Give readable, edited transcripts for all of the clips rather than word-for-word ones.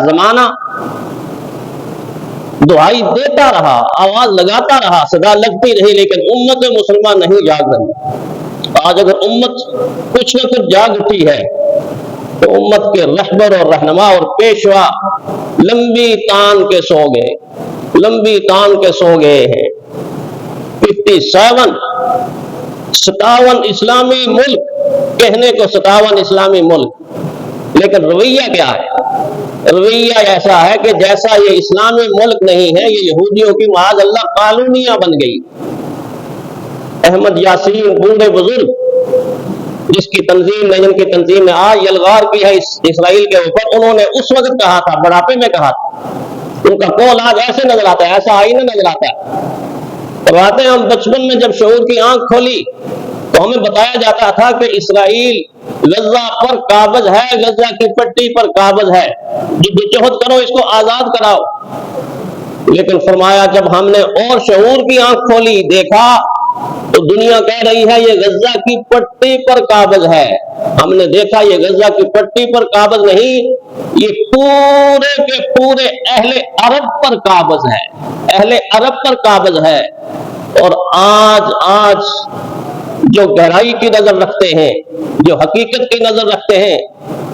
زمانہ دعائی دیتا رہا، آواز لگاتا رہا، صدا لگتی رہی، لیکن امت مسلمان نہیں جاگ رہی۔ آج اگر امت کچھ نہ کچھ جاگ اٹھی ہے تو امت کے رہبر اور رہنما اور پیشوا لمبی تان کے سو گئے، لمبی تان کے سو گئے ہیں۔ 57 اسلامی ملک، کہنے کو 57 اسلامی ملک، لیکن رویہ کیا ہے؟ رویہ ایسا ہے کہ جیسا یہ اسلامی ملک نہیں ہے، یہ یہودیوں کی معاذ اللہ کالونیاں بن گئی۔ احمد یاسین بوڑھے بزرگ جس کی تنظیم نے، جن کی تنظیم نے آج یلغار کی ہے اسرائیل کے اوپر، انہوں نے اس وقت کہا تھا، بڑھاپے میں کہا تھا، ان کا قول آج ایسے نظر آتا ہے، ایسا آئینہ نظر آتا ہے۔ فرماتے ہیں ہم بچپن میں جب شعور کی آنکھ کھولی تو ہمیں بتایا جاتا تھا کہ اسرائیل غزہ پر قابض ہے، غزہ کی پٹی پر قابض ہے، جدوجہد کرو، اس کو آزاد کراؤ۔ لیکن فرمایا جب ہم نے اور شعور کی آنکھ کھولی، دیکھا تو دنیا کہہ رہی ہے یہ غزہ کی پٹی پر قابض ہے۔ ہم نے دیکھا یہ غزہ کی پٹی پر قابض نہیں، یہ پورے کے پورے اہل عرب پر قابض ہے، اہل عرب پر قابض ہے۔ اور آج جو گہرائی کی نظر رکھتے ہیں، جو حقیقت کی نظر رکھتے ہیں،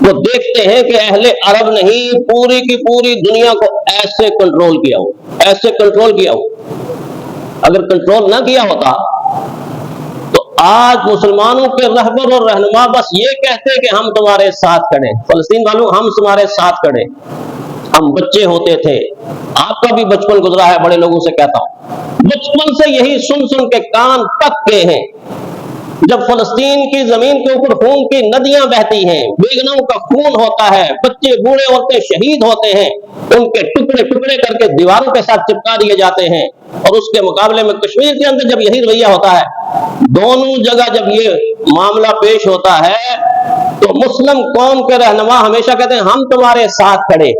وہ دیکھتے ہیں کہ اہل عرب نہیں، پوری کی پوری دنیا کو ایسے کنٹرول کیا ہو، ایسے کنٹرول کیا ہو۔ اگر کنٹرول نہ کیا ہوتا تو آج مسلمانوں کے رہبر اور رہنما بس یہ کہتے کہ ہم تمہارے ساتھ کھڑے، فلسطین والوں ہم تمہارے ساتھ کھڑے۔ ہم بچے ہوتے تھے، آپ کا بھی بچپن گزرا ہے، بڑے لوگوں سے کہتا ہوں، بچپن سے یہی سن سن کے کان پک گئے ہیں۔ جب فلسطین کی زمین کے اوپر خون کی ندیاں بہتی ہیں، بیگنوں کا خون ہوتا ہے، بچے بوڑھے عورتیں شہید ہوتے ہیں، ان کے ٹکڑے ٹکڑے کر کے دیواروں کے ساتھ چپکا دیے جاتے ہیں، اور اس کے مقابلے میں کشمیر کے اندر جب یہی رویہ ہوتا ہے، دونوں جگہ جب یہ معاملہ پیش ہوتا ہے تو مسلم قوم کے رہنما ہمیشہ کہتے ہیں ہم تمہارے ساتھ کھڑے،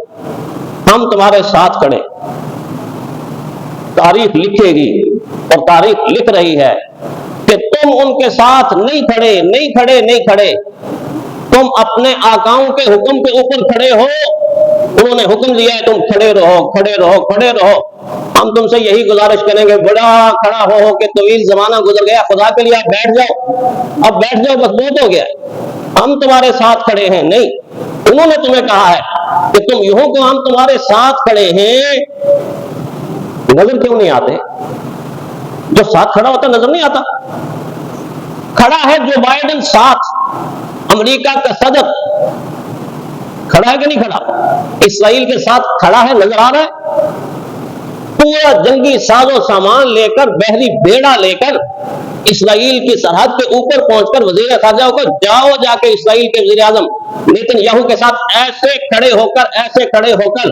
ہم تمہارے ساتھ کھڑے۔ تاریخ لکھے گی اور تاریخ لکھ رہی ہے کہ تم ان کے ساتھ نہیں کھڑے، نہیں کھڑے، نہیں کھڑے، تم اپنے آقاؤں کے حکم کے اوپر کھڑے ہو، انہوں نے حکم دیا ہے تم کھڑے رہو، کھڑے رہو، کھڑے رہو۔ ہم تم سے یہی گزارش کریں گے، بڑا کھڑا ہو کہ طویل زمانہ گزر گیا، خدا کے لیے آپ بیٹھ جاؤ، اب بیٹھ جاؤ، بس بہت ہو گیا، ہم تمہارے ساتھ کھڑے ہیں۔ نہیں، انہوں نے تمہیں کہا ہے کہ تم یوں کو ہم تمہارے ساتھ کھڑے ہیں، نظر کیوں نہیں آتے؟ جو ساتھ کھڑا ہوتا نظر نہیں آتا؟ کھڑا ہے جو بائیڈن ساتھ، امریکہ کا صدر کھڑا ہے کہ نہیں کھڑا؟ اسرائیل کے ساتھ کھڑا ہے، نظر آ رہا ہے؟ پورا جنگی ساز و سامان لے کر، بحری بیڑا لے کر اسرائیل کی سرحد کے اوپر پہنچ کر وزیر خارجہ ہو کر جاؤ، جا کے اسرائیل کے وزیر اعظم نیتن یاہو کے ساتھ ایسے کھڑے ہو کر، ایسے کھڑے ہو کر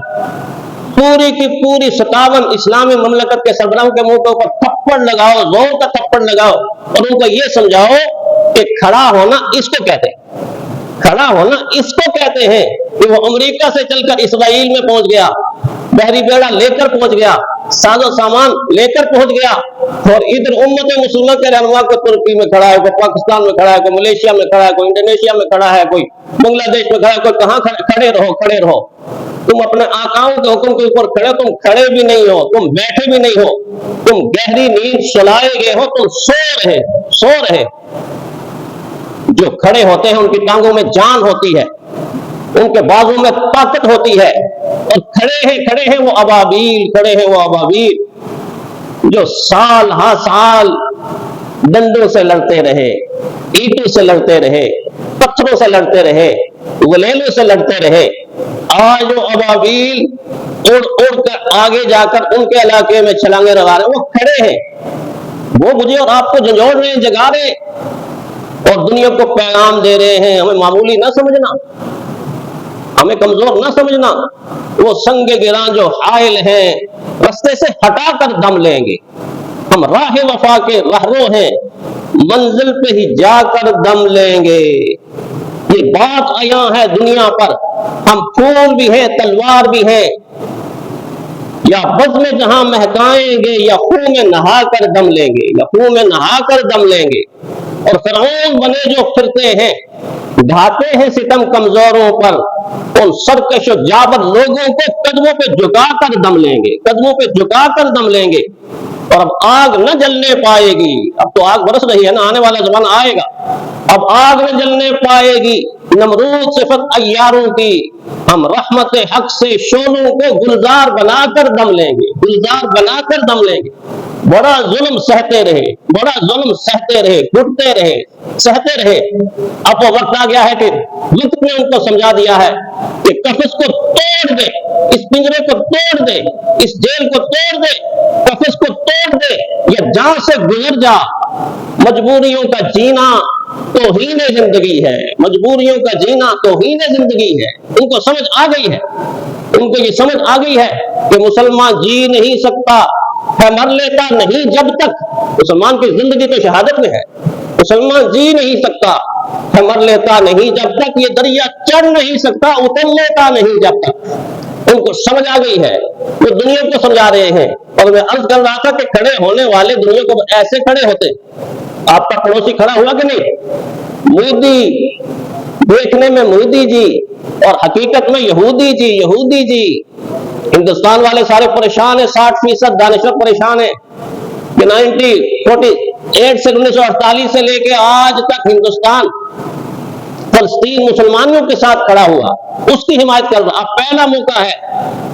پوری کی پوری 57 اسلامی مملکت کے سربراہوں کے منہ کے اوپر تھپڑ لگاؤ، زور کا تھپڑ لگاؤ، اور ان کو یہ سمجھاؤ کہ کھڑا ہونا اس کو کہتے ہیں، کھڑا ہونا اس کو کہتے ہیں کہ وہ امریکہ سے چل کر اسرائیل میں پہنچ گیا، بحری بیڑا لے کر پہنچ گیا، ساز و سامان لے کر پہنچ گیا، اور ادھر امت مسلمہ کے رہنما کو ترکی میں کھڑا ہے، کوئی پاکستان میں کھڑا ہے، کوئی ملیشیا میں کھڑا ہے، کوئی انڈونیشیا میں کھڑا ہے، کوئی بنگلہ دیش میں کھڑا ہے، کوئی کہاں کھڑے رہو، کھڑے رہو۔ تم اپنے آقاؤں کے حکم کے اوپر کھڑے، تم کھڑے بھی نہیں ہو، تم بیٹھے بھی نہیں ہو، تم گہری نیند سلائے گئے ہو، تم سو رہے۔ جو کھڑے ہوتے ہیں ان کی ٹانگوں میں جان ہوتی ہے، ان کے بازوں میں طاقت ہوتی ہے، اور کھڑے ہیں وہ ابابیل، کھڑے ہیں وہ ابابیل جو سال ہاں سال ڈنڈوں سے لڑتے رہے، اینٹوں سے لڑتے رہے، پتھروں سے لڑتے رہے، گلیلوں سے لڑتے رہے۔ آج وہ ابابیل اڑ کر آگے جا کر ان کے علاقے میں چھلانگے لگا رہے ہیں، وہ کھڑے ہیں، وہ مجھے اور آپ کو جھنجھوڑ رہے ہیں، جگا رہے ہیں، اور دنیا کو پیغام دے رہے ہیں ہمیں معمولی نہ سمجھنا، ہمیں کمزور نہ سمجھنا، وہ سنگ گراں جو حائل ہیں رستے سے ہٹا کر دم لیں گے، ہم راہ وفا کے رہرو ہیں، منزل پہ ہی جا کر دم لیں گے۔ یہ بات عیاں ہے دنیا پر، ہم پھول بھی ہیں، تلوار بھی ہیں، یا بز میں جہاں مہکائیں گے، یا خون میں نہا کر دم لیں گے، یا خون میں نہا کر دم لیں گے۔ اور فرعون بنے جو پھرتے ہیں ڈھاتے ہیں ستم کمزوروں پر، ان سرکش و جابر لوگوں کو قدموں پہ جھکا کر دم لیں گے، قدموں پہ جھکا کر دم لیں گے، اور اب آگ نہ جلنے پائے گی۔ اب تو آگ برس رہی ہے نا، آنے والا زمانہ آئے گا، اب آگ نہ جلنے پائے گی نمرود صفت عیاروں کی، ہم رحمت حق سے شعلوں کو گلزار بنا کر دم لیں گے، گلزار بنا کر دم لیں گے۔ بڑا ظلم سہتے رہے، بڑا ظلم سہتے رہے، گھٹتے رہے، سہتے رہے۔ اب وہ وقت آ گیا ہے کہ لطف نے ان کو سمجھا دیا ہے کہ قفس کو توڑ دے، اس پنجرے کو توڑ دے، اس جیل کو توڑ دے، قفس کو توڑ دے، یا جان سے گزر جا۔ مجبوریوں کا جینا توہین زندگی ہے، مجبوریوں کا جینا توہین زندگی ہے۔ ان کو سمجھ آ گئی ہے، ان کو یہ سمجھ آ گئی ہے کہ مسلمان جی نہیں سکتا ہے، مر لیتا نہیں جب تک۔ مسلمان کی زندگی تو شہادت میں ہے، مسلمان جی نہیں سکتا ہے، مر لیتا نہیں جب تک، یہ دریا چڑھ نہیں سکتا، اتر لیتا نہیں جب تک۔ ان کو سمجھ آ گئی ہے، وہ دنیا کو سمجھا رہے ہیں۔ اور میں عرض کر رہا تھا کہ کھڑے ہونے والے دنیا کو ایسے کھڑے ہوتے۔ آپ کا پڑوسی کھڑا ہوا کہ نہیں؟ مودی دیکھنے میں مودی جی اور حقیقت میں یہودی جی، یہودی جی۔ ہندوستان والے سارے پریشان ہیں، 60% دانشور پریشان ہیں کہ 1948 سے 1948 سے لے کے آج تک ہندوستان فلسطین مسلمانوں کے ساتھ کھڑا ہوا، اس کی حمایت کر رہا۔ اب پہلا موقع ہے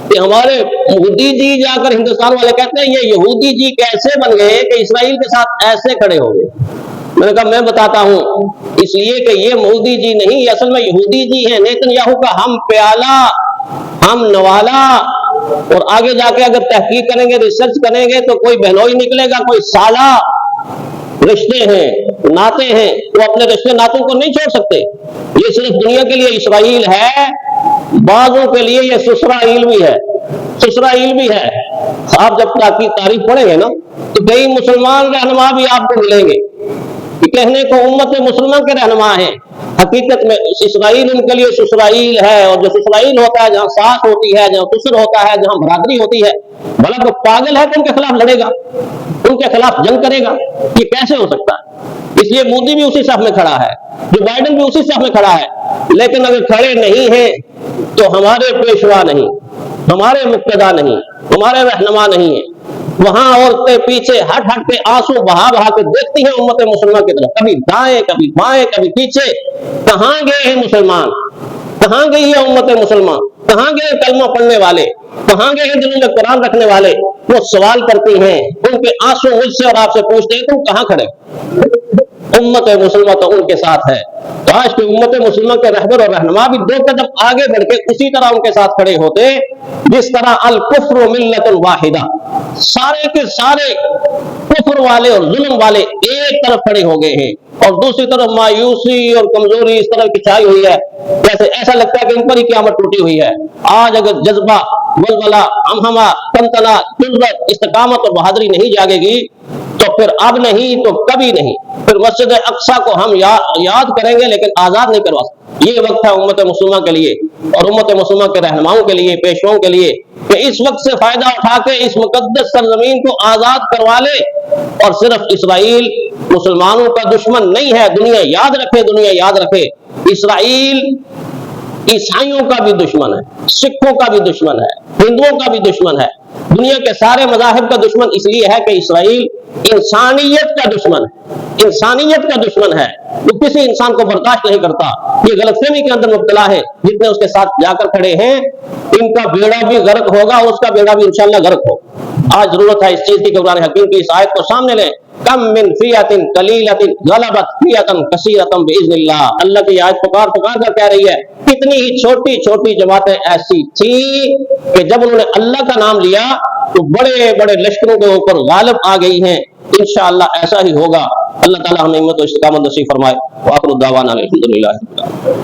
کہ ہمارے مودی جی جا کر ہندوستان والے کہتے ہیں یہ یہودی جی کیسے بن گئے کہ اسرائیل کے ساتھ ایسے کھڑے ہو گئے۔ میں نے کہا میں بتاتا ہوں، اس لیے کہ یہ مودی جی نہیں، یہ اصل میں یہودی جی ہیں۔ نیتن یاہو کا ہم پیالہ، ہم نوالا، اور آگے جا کے اگر تحقیق کریں گے، ریسرچ کریں گے تو کوئی بہنوئی نکلے گا، کوئی سالہ رشتے ہیں، ناطے ہیں، وہ اپنے رشتے ناطوں کو نہیں چھوڑ سکتے۔ یہ صرف دنیا کے لیے اسرائیل ہے، بعضوں کے لیے یہ سسرائیل بھی ہے، سسرائیل بھی ہے۔ آپ جب تاریخ پڑھیں گے نا تو کئی مسلمان رہنما بھی آپ کو ملیں گے کہ کہنے کو امت مسلمہ کے رہنما ہیں، حقیقت میں اسرائیل ان کے لیے سسرائیل ہے۔ اور جو سسرائیل ہوتا ہے جہاں ساس ہوتی ہے، جہاں سسر ہوتا ہے، جہاں برادری ہوتی ہے، بھلا تو پاگل ہے کہ ان کے خلاف لڑے گا، ان کے خلاف جنگ کرے گا؟ یہ کیسے ہو سکتا ہے؟ اس لیے مودی بھی اسی صف میں کھڑا ہے، جو بائیڈن بھی اسی صف میں کھڑا ہے۔ لیکن اگر کھڑے نہیں ہیں تو ہمارے پیشوا نہیں، ہمارے مقتدا نہیں، ہمارے رہنما نہیں ہیں۔ وہاں عورتیں پیچھے ہٹ ہٹ کے آنسو بہا بہا کے دیکھتی ہیں امت مسلمہ کی طرف، کبھی دائیں کبھی بائیں کبھی پیچھے۔ کہاں گئے ہیں مسلمان؟ کہاں گئی ہے امت مسلمہ؟ کہاں گئے کلمہ پڑھنے والے؟ کہاں گئے ہیں دلوں میں قرآن رکھنے والے؟ وہ سوال کرتی ہیں، ان کے آنسو مجھ سے اور آپ سے پوچھتے ہیں تم کہاں کھڑے؟ امت مسلمہ تو ان کے ساتھ ہے۔ تو آج کی امت مسلمہ کے رہبر اور رہنما بھی 2 قدم آگے بڑھ کے اسی طرح ان کے ساتھ کھڑے ہوتے جس طرح الکفر ملت واحدہ، سارے کے سارے کفر والے اور ظلم والے ایک طرف کھڑے ہو گئے ہیں، اور دوسری طرف مایوسی اور کمزوری اس طرح کی چھائی ہوئی ہے، جیسے ایسا لگتا ہے کہ ان پر ہی قیامت ٹوٹی ہوئی ہے۔ آج اگر جذبہ، ولولہ، ہمہمہ، تنتنا، جرأت، استقامت اور بہادری نہیں جاگے گی تو پھر اب نہیں تو کبھی نہیں، پھر مسجد اقصیٰ کو ہم یاد کریں گے لیکن آزاد نہیں کروا سکتے۔ یہ وقت ہے امت مسلمہ کے لیے اور امت مسلمہ کے رہنماؤں کے لیے، پیشواؤں کے لیے، کہ اس وقت سے فائدہ اٹھا کے اس مقدس سرزمین کو آزاد کروا لے۔ اور صرف اسرائیل مسلمانوں کا دشمن نہیں ہے، دنیا یاد رکھے، دنیا یاد رکھے، اسرائیل عیسائیوں کا بھی دشمن ہے، سکھوں کا بھی دشمن ہے، ہندوؤں کا بھی دشمن ہے، دنیا کے سارے مذاہب کا دشمن اس لیے ہے کہ اسرائیل انسانیت کا دشمن ہے، انسانیت کا دشمن ہے۔ وہ کسی انسان کو برداشت نہیں کرتا، یہ غلط فہمی کے اندر مبتلا ہے۔ جتنے اس کے ساتھ جا کر کھڑے ہیں ان کا بیڑا بھی غرق ہوگا، اس کا بیڑا بھی انشاءاللہ غرق ہو۔ آج ضرورت ہے اس چیز کی کہ قرآن حکیم کی اس آیت کو سامنے لیں، کم من فیۃ قلیلۃ غلبت فیۃ کثیرۃ باذن اللہ۔ اللہ کی آیت پکار پکار کر کہہ رہی ہے کتنی ہی چھوٹی چھوٹی جماعتیں ایسی تھیں کہ جب انہوں نے اللہ کا نام لیا تو بڑے بڑے لشکروں کے اوپر غالب آ گئی ہیں۔ انشاءاللہ ایسا ہی ہوگا۔ اللہ تعالی ہمیں ہمت و استقامت نصیب فرمائے۔ وآخر دعوانا الحمدللہ۔